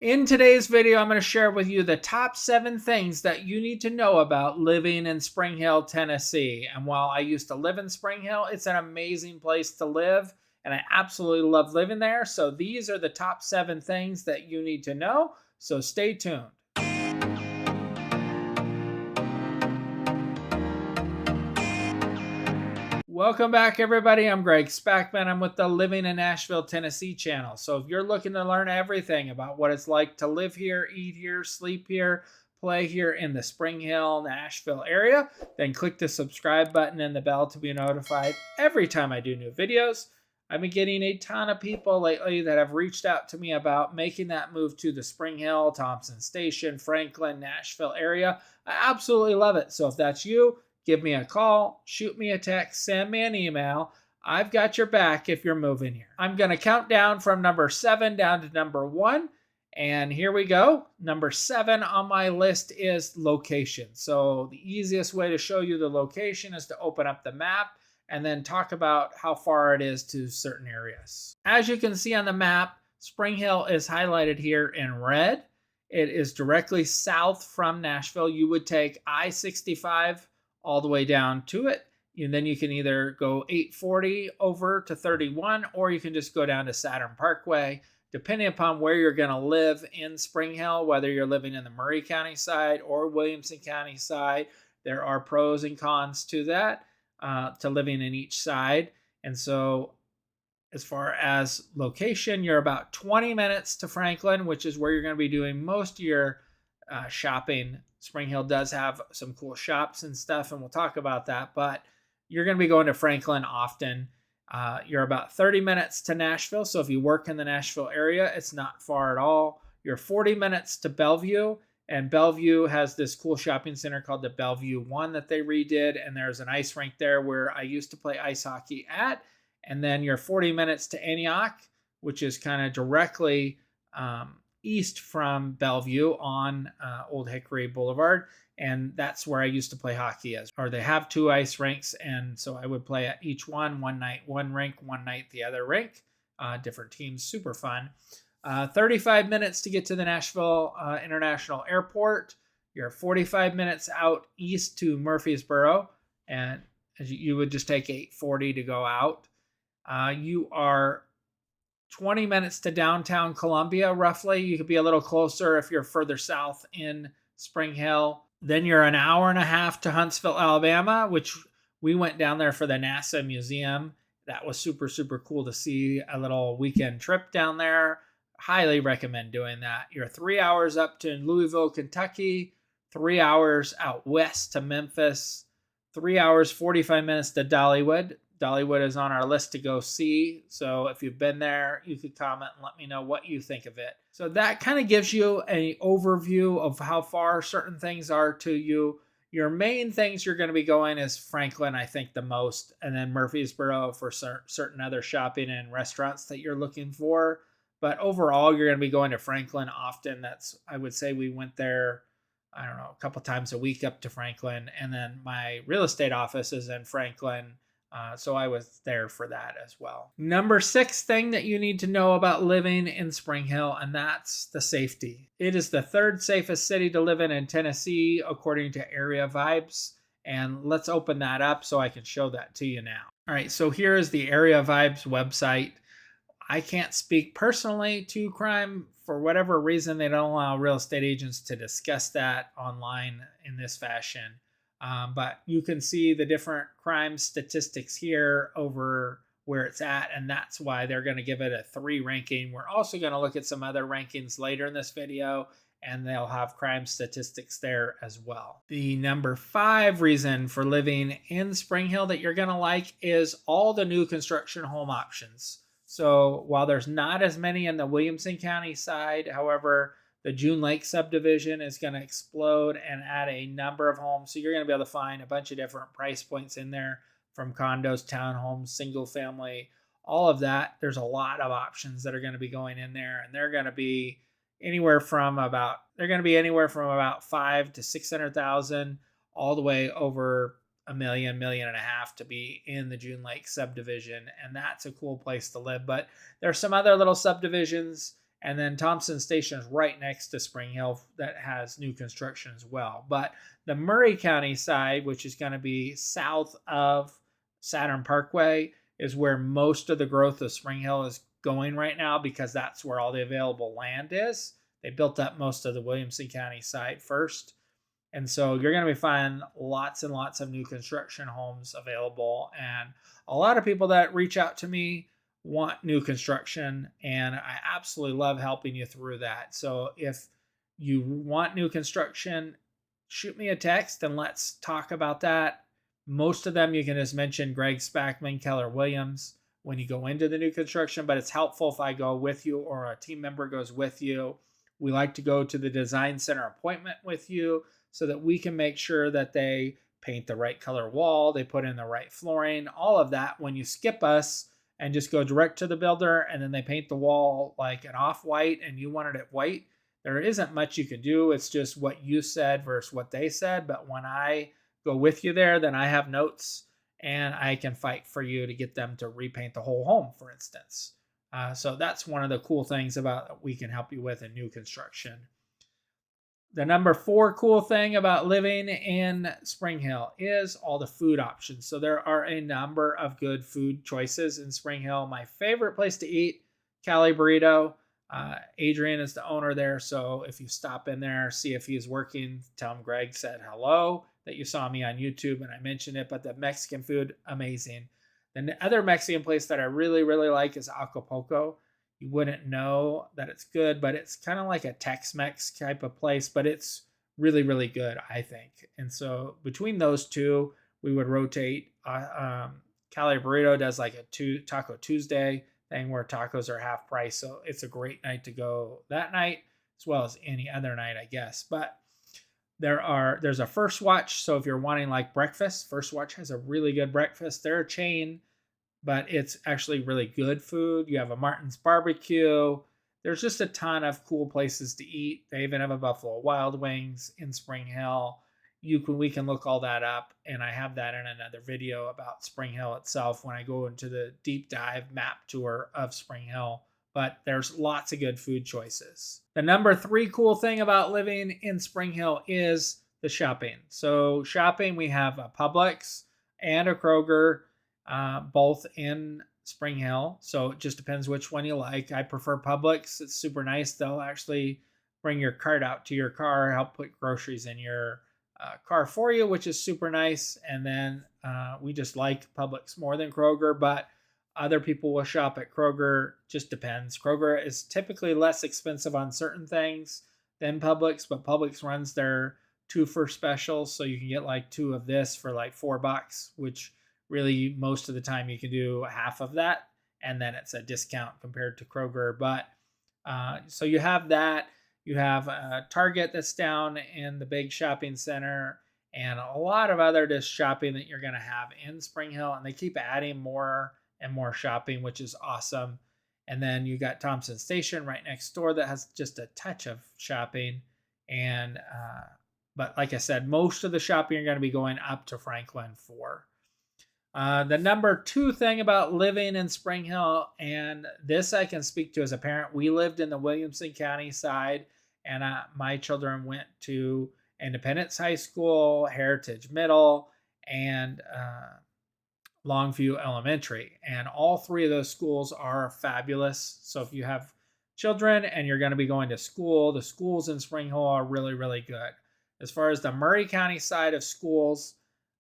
In today's video, I'm going to share with you the top 7 things that you need to know about living in Spring Hill, Tennessee. And while I used to live in Spring Hill, it's an amazing place to live, and I absolutely love living there. So these are the top 7 things that you need to know. So stay tuned. Welcome back, everybody. I'm Greg Spackman. I'm with the Living in Nashville, Tennessee channel. So if you're looking to learn everything about what it's like to live here, eat here, sleep here, play here in the Spring Hill, Nashville area, then click the subscribe button and the bell to be notified every time I do new videos. I've been getting a ton of people lately that have reached out to me about making that move to the Spring Hill, Thompson Station, Franklin, Nashville area. I absolutely love it. So if that's you, give me a call, shoot me a text, send me an email. I've got your back if you're moving here. I'm going to count down from number 7 down to number 1. And here we go. Number 7 on my list is location. So the easiest way to show you the location is to open up the map and then talk about how far it is to certain areas. As you can see on the map, Spring Hill is highlighted here in red. It is directly south from Nashville. You would take I-65 all the way down to it. And then you can either go 840 over to 31, or you can just go down to Saturn Parkway, depending upon where you're going to live in Spring Hill, whether you're living in the Murray County side or Williamson County side. There are pros and cons to that, to living in each side. And so as far as location, you're about 20 minutes to Franklin, which is where you're going to be doing most of your shopping. Spring Hill does have some cool shops and stuff, and we'll talk about that, but you're going to be going to Franklin often. You're about 30 minutes to Nashville, so if you work in the Nashville area, it's not far at all. You're 40 minutes to Bellevue, and Bellevue has this cool shopping center called the Bellevue One that they redid, and there's an ice rink there where I used to play ice hockey at. And then you're 40 minutes to Antioch, which is kind of directly east from Bellevue on Old Hickory Boulevard. And that's where I used to play hockey or they have 2 ice rinks. And so I would play at each one night, one rink, one night, the other rink, different teams, super fun. 35 minutes to get to the Nashville International Airport. You're 45 minutes out east to Murfreesboro. And you would just take 840 to go out. You are 20 minutes to downtown Columbia, roughly. You could be a little closer if you're further south in Spring Hill. Then you're an hour and a half to Huntsville, Alabama, which we went down there for the NASA Museum. That was super, super cool to see a little weekend trip down there. Highly recommend doing that. You're 3 hours up to Louisville, Kentucky, 3 hours out west to Memphis, 3 hours, 45 minutes to Dollywood. Dollywood is on our list to go see. So if you've been there, you could comment and let me know what you think of it. So that kind of gives you an overview of how far certain things are to you. Your main things you're going to be going is Franklin, I think the most, and then Murfreesboro for certain other shopping and restaurants that you're looking for. But overall, you're going to be going to Franklin often. I would say we went there, I don't know, a couple times a week up to Franklin. And then my real estate office is in Franklin. So I was there for that as well. Number 6 thing that you need to know about living in Spring Hill, and that's the safety. It is the 3rd safest city to live in Tennessee, according to Area Vibes. And let's open that up so I can show that to you now. All right, so here is the Area Vibes website. I can't speak personally to crime. For whatever reason, they don't allow real estate agents to discuss that online in this fashion. But you can see the different crime statistics here over where it's at, and that's why they're going to give it a 3 ranking. We're also going to look at some other rankings later in this video, and they'll have crime statistics there as well. The number 5 reason for living in Spring Hill that you're going to like is all the new construction home options. So while there's not as many in the Williamson County side, however, the June Lake subdivision is going to explode and add a number of homes. So you're going to be able to find a bunch of different price points in there, from condos, townhomes, single family, all of that. There's a lot of options that are going to be going in there, and they're going to be anywhere from about 5 to 600,000 all the way over $1 million, $1.5 million to be in the June Lake subdivision. And that's a cool place to live. But there's some other little subdivisions And then Thompson Station is right next to Spring Hill that has new construction as well. But the Murray County side, which is going to be south of Saturn Parkway, is where most of the growth of Spring Hill is going right now because that's where all the available land is. They built up most of the Williamson County side first. And so you're going to be finding lots and lots of new construction homes available. And a lot of people that reach out to me want new construction, and I absolutely love helping you through that. So if you want new construction, shoot me a text and let's talk about that. Most of them you can just mention Greg Spackman, Keller Williams when you go into the new construction, but it's helpful if I go with you or a team member goes with you. We like to go to the design center appointment with you so that we can make sure that they paint the right color wall, they put in the right flooring, all of that. When you skip us and just go direct to the builder and then they paint the wall like an off-white and you wanted it white, there isn't much you can do. It's just what you said versus what they said. But when I go with you there, then I have notes and I can fight for you to get them to repaint the whole home, for instance. So that's one of the cool things about that we can help you with in new construction. The number 4 cool thing about living in Spring Hill is all the food options. So there are a number of good food choices in Spring Hill. My favorite place to eat, Cali Burrito. Adrian is the owner there. So if you stop in there, see if he's working, tell him Greg said hello, that you saw me on YouTube and I mentioned it. But the Mexican food, amazing. Then the other Mexican place that I really, really like is Acapulco. You wouldn't know that it's good, but it's kind of like a Tex-Mex type of place, but it's really, really good, I think. And so between those two, we would rotate. Cali Burrito does like a Taco Tuesday thing where tacos are half price. So it's a great night to go that night as well as any other night, I guess. But there's a First Watch. So if you're wanting like breakfast, First Watch has a really good breakfast. They're a chain, but it's actually really good food. You have a Martin's Barbecue. There's just a ton of cool places to eat. They even have a Buffalo Wild Wings in Spring Hill. We can look all that up, and I have that in another video about Spring Hill itself when I go into the deep dive map tour of Spring Hill. But there's lots of good food choices. The number 3 cool thing about living in Spring Hill is the shopping. So shopping, we have a Publix and a Kroger, both in Spring Hill. So it just depends which one you like. I prefer Publix. It's super nice. They'll actually bring your cart out to your car, help put groceries in your car for you, which is super nice. And then we just like Publix more than Kroger, but other people will shop at Kroger. Just depends. Kroger is typically less expensive on certain things than Publix, but Publix runs their 2 for specials. So you can get like 2 of this for like $4, which really most of the time you can do half of that. And then it's a discount compared to Kroger. But so you have that. You have Target that's down in the big shopping center and a lot of other just shopping that you're going to have in Spring Hill. And they keep adding more and more shopping, which is awesome. And then you got Thompson Station right next door that has just a touch of shopping. And but like I said, most of the shopping you're going to be going up to Franklin for. The number 2 thing about living in Spring Hill, and this I can speak to as a parent, we lived in the Williamson County side, and my children went to Independence High School, Heritage Middle, and Longview Elementary. And all 3 of those schools are fabulous. So if you have children and you're going to be going to school, the schools in Spring Hill are really, really good. As far as the Murray County side of schools,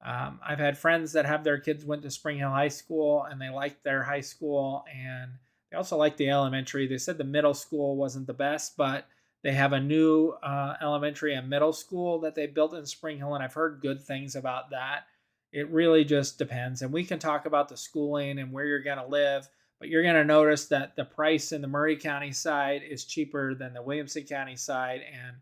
I've had friends that have their kids went to Spring Hill High School and they liked their high school and they also liked the elementary. They said the middle school wasn't the best, but they have a new elementary and middle school that they built in Spring Hill, and I've heard good things about that. It really just depends. And we can talk about the schooling and where you're going to live, but you're going to notice that the price in the Murray County side is cheaper than the Williamson County side, and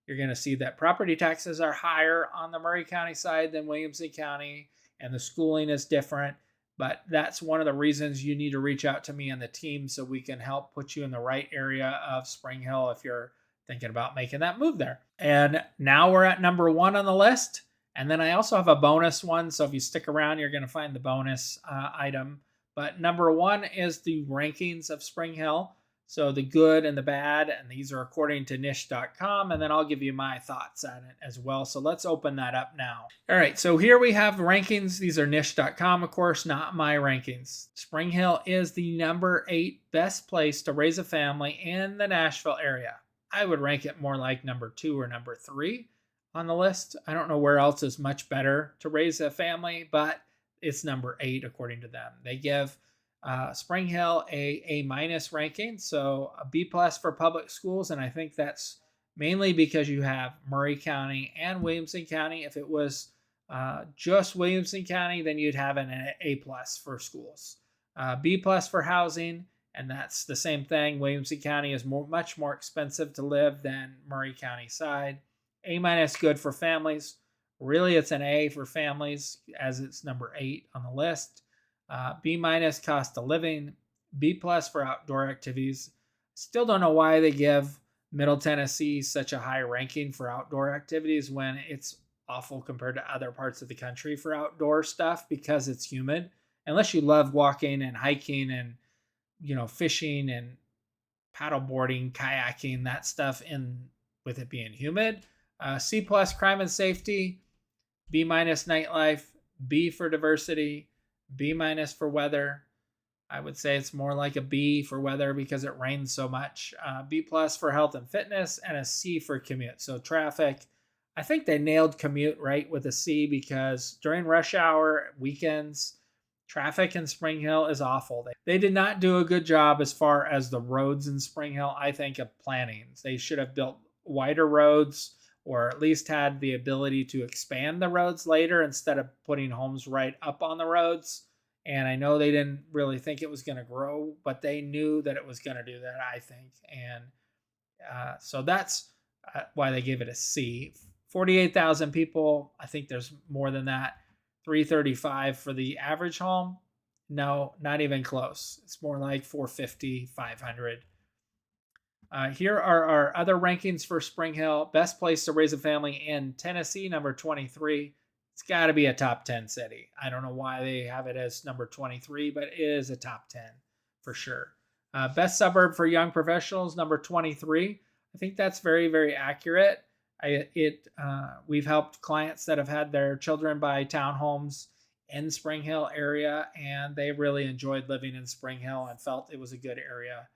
you're going to see that property taxes are higher on the Murray County side than Williamson County, and the schooling is different. But that's one of the reasons you need to reach out to me and the team so we can help put you in the right area of Spring Hill if you're thinking about making that move there. And now we're at number 1 on the list. And then I also have a bonus one. So if you stick around, you're going to find the bonus item. But number 1 is the rankings of Spring Hill. So the good and the bad, and these are according to niche.com, and then I'll give you my thoughts on it as well. So let's open that up now. All right, so here we have rankings. These are niche.com, of course, not my rankings. Spring Hill is the number 8 best place to raise a family in the Nashville area. I would rank it more like number 2 or number 3 on the list. I don't know where else is much better to raise a family, but it's number 8 according to them. They give Spring Hill a minus ranking, so a B plus for public schools, and I think that's mainly because you have Murray County and Williamson County. If it was just Williamson County, then you'd have an A plus for schools. B plus for housing, and that's the same thing. Williamson County is much more expensive to live than Murray County side. A minus good for families. Really, it's an A for families as it's number 8 on the list. B minus cost of living, B plus for outdoor activities. Still don't know why they give Middle Tennessee such a high ranking for outdoor activities when it's awful compared to other parts of the country for outdoor stuff because it's humid. Unless you love walking and hiking and fishing and paddleboarding, kayaking, that stuff in with it being humid. C plus crime and safety, B minus nightlife, B for diversity, B minus for weather. I would say it's more like a B for weather because it rains so much. B plus for health and fitness, and a C for commute. So traffic, I think they nailed commute right with a C because during rush hour, weekends, traffic in Spring Hill is awful. They did not do a good job as far as the roads in Spring Hill, I think, of planning. They should have built wider roads or at least had the ability to expand the roads later instead of putting homes right up on the roads. And I know they didn't really think it was going to grow, but they knew that it was going to do that, I think. And so that's why they gave it a C. 48,000 people. I think there's more than that. 335 for the average home. No, not even close. It's more like 450, 500. Here are our other rankings for Spring Hill. Best place to raise a family in Tennessee, number 23. It's got to be a top 10 city. I don't know why they have it as number 23, but it is a top 10 for sure. Best suburb for young professionals, number 23. I think that's very, very accurate. We've helped clients that have had their children buy townhomes in Spring Hill area, and they really enjoyed living in Spring Hill and felt it was a good area.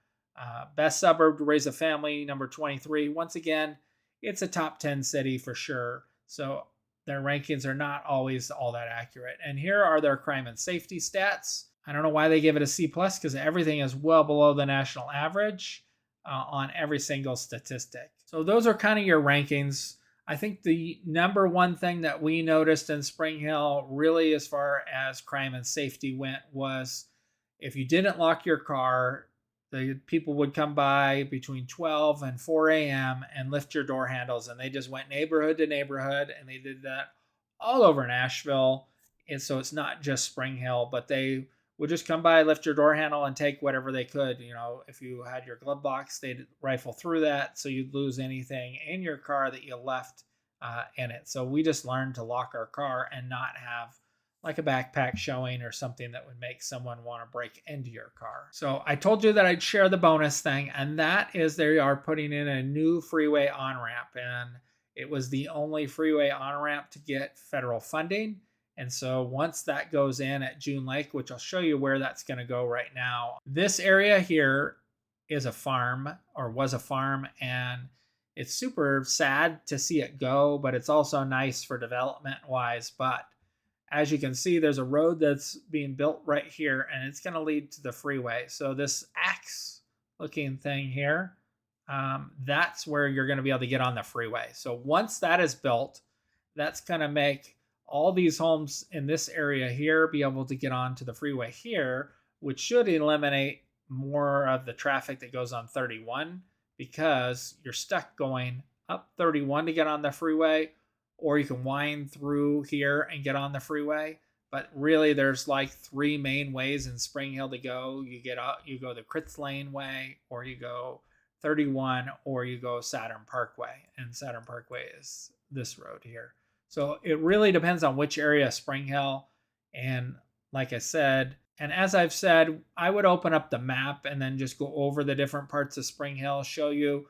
Best suburb to raise a family, number 23. Once again, it's a top 10 city for sure. So their rankings are not always all that accurate. And here are their crime and safety stats. I don't know why they give it a C plus because everything is well below the national average on every single statistic. So those are kind of your rankings. I think the number one thing that we noticed in Spring Hill, really as far as crime and safety went, was if you didn't lock your car, the people would come by between 12 and 4 a.m. and lift your door handles. And they just went neighborhood to neighborhood. And they did that all over Nashville. And so it's not just Spring Hill, but they would just come by, lift your door handle, and take whatever they could. If you had your glove box, they'd rifle through that so you'd lose anything in your car that you left in it. So we just learned to lock our car and not have like a backpack showing or something that would make someone want to break into your car. So I told you that I'd share the bonus thing, and that is they are putting in a new freeway on-ramp, and it was the only freeway on-ramp to get federal funding. And so once that goes in at June Lake, which I'll show you where that's going to go right now, this area here is a farm, or was a farm, and it's super sad to see it go, but it's also nice for development wise. But as you can see, there's a road that's being built right here, and it's going to lead to the freeway. So this axe looking thing here, that's where you're going to be able to get on the freeway. So once that is built, that's going to make all these homes in this area here be able to get onto the freeway here, which should eliminate more of the traffic that goes on 31, because you're stuck going up 31 to get on the freeway, or you can wind through here and get on the freeway. But really, there's like 3 main ways in Spring Hill to go. You go the Critz Lane way, or you go 31, or you go Saturn Parkway. And Saturn Parkway is this road here. So it really depends on which area of Spring Hill. And like I said, And as I've said, I would open up the map and then just go over the different parts of Spring Hill, show you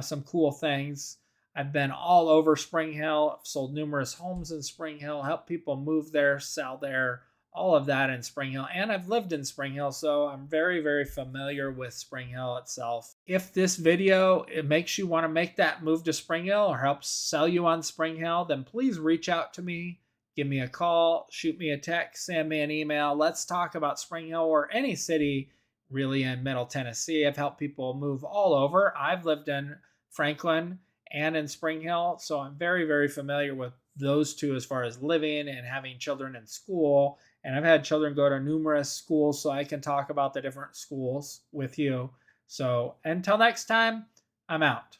some cool things. I've been all over Spring Hill. I've sold numerous homes in Spring Hill, helped people move there, sell there, all of that in Spring Hill. And I've lived in Spring Hill, so I'm very, very familiar with Spring Hill itself. If this video it makes you want to make that move to Spring Hill or helps sell you on Spring Hill, then please reach out to me. Give me a call, shoot me a text, send me an email. Let's talk about Spring Hill or any city really in Middle Tennessee. I've helped people move all over. I've lived in Franklin and in Spring Hill, so I'm very, very familiar with those two as far as living and having children in school. And I've had children go to numerous schools, so I can talk about the different schools with you. So until next time, I'm out.